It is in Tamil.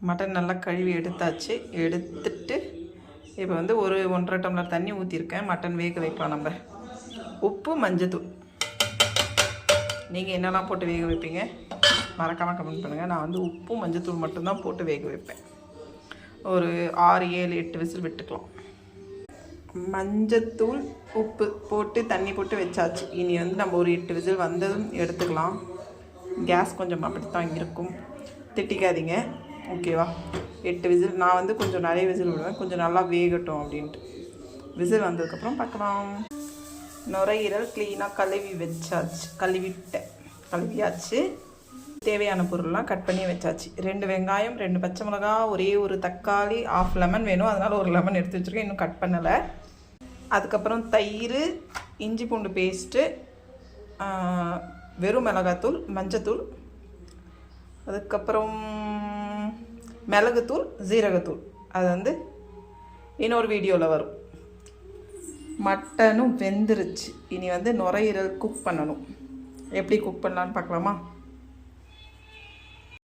மட்டன் நல்லா கழுவி எடுத்தாச்சு. எடுத்துட்டு இப்போ வந்து ஒரு 1.5 டம்ளர் தண்ணி ஊற்றிருக்கேன். மட்டன் வேக வைக்கலாம். நம்ம உப்பு, மஞ்சத்தூள், நீங்கள் என்னெல்லாம் போட்டு வேக வைப்பீங்க மறக்காமல் கமெண்ட் பண்ணுங்கள். நான் வந்து உப்பு, மஞ்சத்தூள் மட்டும்தான் போட்டு வேக வைப்பேன். ஒரு 6, 7, 8 விசில் விட்டுக்கலாம். மஞ்சத்தூள், உப்பு போட்டு தண்ணி போட்டு வச்சாச்சு. இனி வந்து நம்ம ஒரு 8 விசில் வந்ததும் எடுத்துக்கலாம். கேஸ் கொஞ்சம் அப்படித்தான் இருக்கும், திட்டிக்காதீங்க, ஓகேவா? 8 விசில். நான் வந்து கொஞ்சம் நிறைய விசில் விடுவேன், கொஞ்சம் நல்லா வேகட்டும் அப்படின்ட்டு. விசில் வந்ததுக்கப்புறம் பார்க்கலாம். நுரையீரல் க்ளீனாக கழுவியாச்சு. தேவையான பொருள்லாம் கட் பண்ணி வச்சாச்சு. 2 வெங்காயம், 2 பச்சை மிளகா, ஒரே ஒரு தக்காளி, 1/2 லெமன் வேணும், அதனால் ஒரு லெமன் எடுத்து வச்சுருக்கேன், இன்னும் கட் பண்ணலை. அதுக்கப்புறம் தயிர், இஞ்சி பூண்டு பேஸ்ட்டு, வெறும் மிளகாத்தூள், மஞ்சத்தூள், அதுக்கப்புறம் மிளகுத்தூள், ஜீரகத்தூள். அது வந்து இன்னொரு வீடியோவில் வரும். மட்டனும் வெந்துருச்சு. இனி வந்து நுரையீரல் குக் பண்ணணும். எப்படி குக் பண்ணலான்னு பார்க்கலாமா?